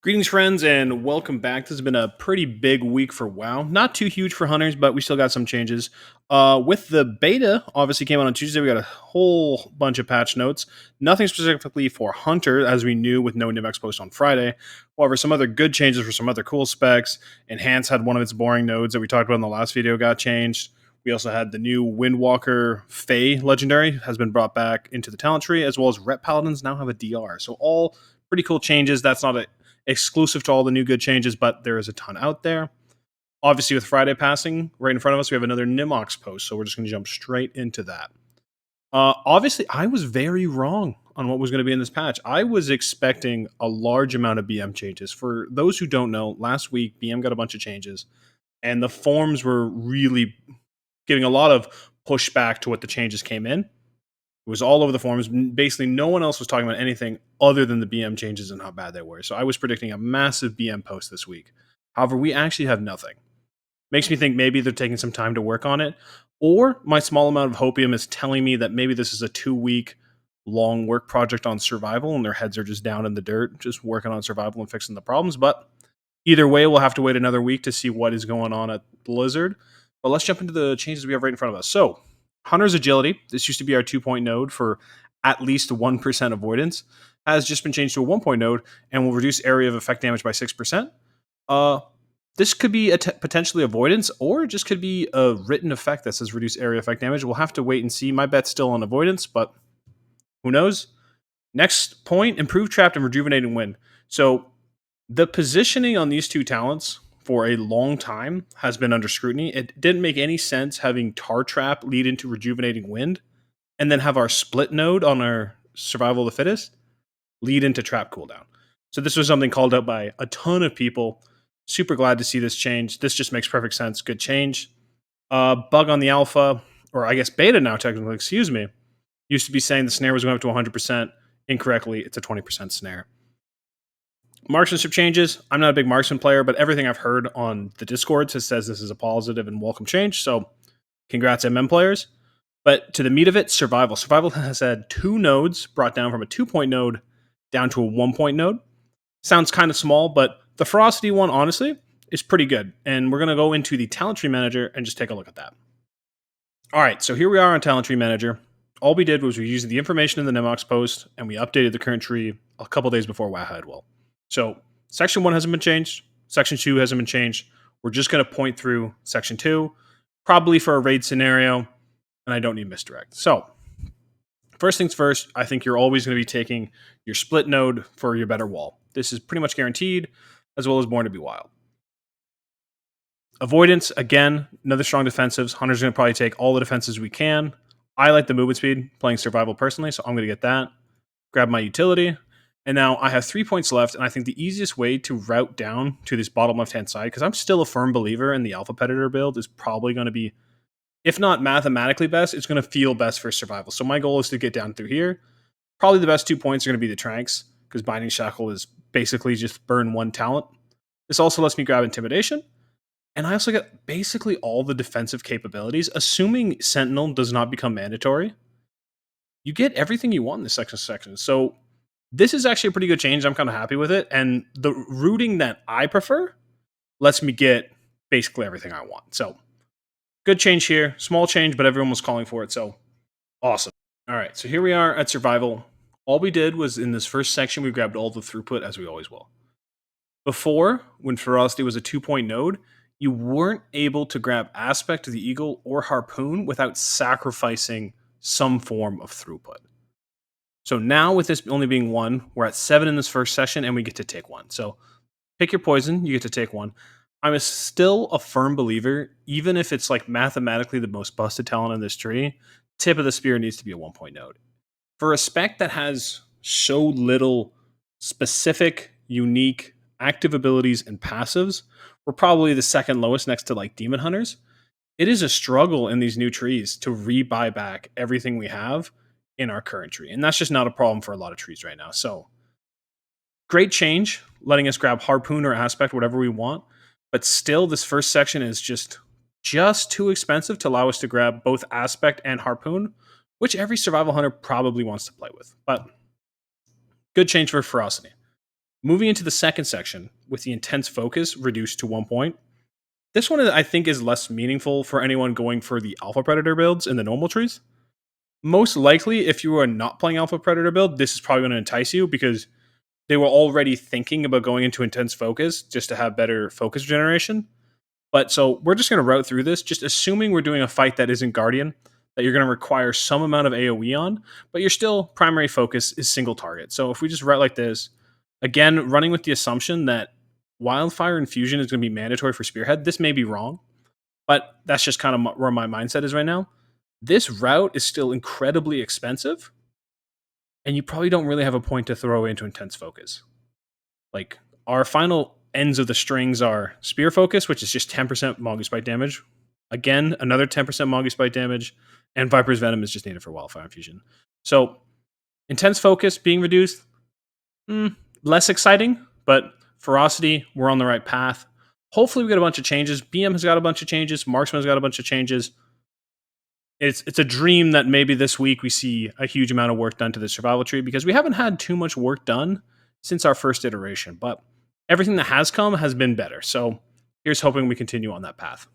Greetings, friends, and welcome back. This has been a pretty big week for WoW. Not too huge for hunters, but we still got some changes. With the beta, obviously came out on Tuesday. We got a whole bunch of patch notes. Nothing specifically for hunter, as we knew with no Nimox post on Friday. However, some other good changes for some other cool specs. Enhance had one of its boring nodes that we talked about in the last video got changed. We also had the new Windwalker Fae legendary has been brought back into the talent tree, as well as Rep Paladins now have a DR. So all pretty cool changes. That's not exclusive to all the new good changes, but there is a ton out there. Obviously, with Friday passing right in front of us, we have another Nimox post, so we're just going to jump straight into that. Obviously, I was very wrong on what was going to be in this patch. I was expecting a large amount of BM changes. For those who don't know, last week BM got a bunch of changes, and the forums were really giving a lot of pushback to what the changes came in. It was all over the forums. Basically, no one else was talking about anything other than the BM changes and how bad they were. So I was predicting a massive BM post this week. However, we actually have nothing. Makes me think maybe they're taking some time to work on it, or my small amount of hopium is telling me that maybe this is a 2-week long work project on survival and their heads are just down in the dirt, just working on survival and fixing the problems. But either way, we'll have to wait another week to see what is going on at Blizzard. But let's jump into the changes we have right in front of us. So, Hunter's Agility, this used to be our 2-point node for at least 1% avoidance, has just been changed to a 1-point node and will reduce area of effect damage by 6%. This could be potentially avoidance, or it just could be a written effect that says reduce area effect damage. We'll have to wait and see. My bet's still on avoidance, but who knows? Next point, improve trapped and rejuvenating wind. So the positioning on these two talents for a long time has been under scrutiny. It didn't make any sense having Tar Trap lead into Rejuvenating Wind and then have our split node on our Survival of the Fittest lead into Trap cooldown. So this was something called out by a ton of people. Super glad to see this change. This just makes perfect sense. Good change. Bug on the alpha, or I guess beta now technically, excuse me, used to be saying the snare was going up to 100%. Incorrectly, it's a 20% snare. Marksmanship changes. I'm not a big marksman player, but everything I've heard on the Discord says this is a positive and welcome change. So congrats, MM players. But to the meat of it, survival. Survival has had 2 nodes brought down from a 2-point node down to a 1-point node. Sounds kind of small, but the ferocity one, honestly, is pretty good. And we're going to go into the talent tree manager and just take a look at that. All right, so here we are on talent tree manager. All we did was we used the information in the Nimox post and we updated the current tree a couple days before WoW had well. So section 1 hasn't been changed. Section 2 hasn't been changed. We're just going to point through section 2, probably for a raid scenario, and I don't need misdirect. So first things first, I think you're always going to be taking your split node for your better wall. This is pretty much guaranteed, as well as Born to be Wild. Avoidance, again, another strong defensives. Hunter's going to probably take all the defenses we can. I like the movement speed, playing survival personally, so I'm going to get that. Grab my utility. And now I have 3 points left, and I think the easiest way to route down to this bottom left-hand side, because I'm still a firm believer in the Alpha Predator build, is probably going to be, if not mathematically best, it's going to feel best for survival. So my goal is to get down through here. Probably the best 2 points are going to be the Tranks, because Binding Shackle is basically just burn 1 talent. This also lets me grab Intimidation, and I also get basically all the defensive capabilities, assuming Sentinel does not become mandatory. You get everything you want in this section. So this is actually a pretty good change. I'm kind of happy with it. And the routing that I prefer lets me get basically everything I want. So good change here. Small change, but everyone was calling for it. So awesome. All right. So here we are at survival. All we did was in this first section, we grabbed all the throughput as we always will. Before, when Ferocity was a 2-point node, you weren't able to grab Aspect of the Eagle or Harpoon without sacrificing some form of throughput. So now with this only being 1, we're at 7 in this first session and we get to take 1. So pick your poison, you get to take 1. I'm still a firm believer, even if it's like mathematically the most busted talent in this tree, Tip of the Spear needs to be a 1-point node. For a spec that has so little specific, unique, active abilities and passives, we're probably the second lowest next to like Demon Hunters. It is a struggle in these new trees to rebuy back everything we have in our current tree. And that's just not a problem for a lot of trees right now. So great change, letting us grab Harpoon or Aspect, whatever we want. But still, this first section is just too expensive to allow us to grab both Aspect and Harpoon, which every survival hunter probably wants to play with. But good change for Ferocity. Moving into the second section with the intense focus reduced to 1 point. This one I think is less meaningful for anyone going for the Alpha Predator builds in the normal trees. Most likely, if you are not playing Alpha Predator build, this is probably going to entice you because they were already thinking about going into intense focus just to have better focus generation. But so we're just going to route through this, just assuming we're doing a fight that isn't Guardian, that you're going to require some amount of AoE on, but your still primary focus is single target. So if we just route like this, again, running with the assumption that Wildfire Infusion is going to be mandatory for Spearhead, this may be wrong, but that's just kind of where my mindset is right now. This route is still incredibly expensive, and you probably don't really have a point to throw into intense focus. Like, our final ends of the strings are Spear Focus, which is just 10% Mongoose Bite damage. Again, another 10% Mongoose Bite damage, and Viper's Venom is just needed for Wildfire Infusion. So, intense focus being reduced, less exciting, but Ferocity, we're on the right path. Hopefully, we get a bunch of changes. BM has got a bunch of changes. Marksman has got a bunch of changes. It's a dream that maybe this week we see a huge amount of work done to the survival tree because we haven't had too much work done since our first iteration, but everything that has come has been better. So here's hoping we continue on that path.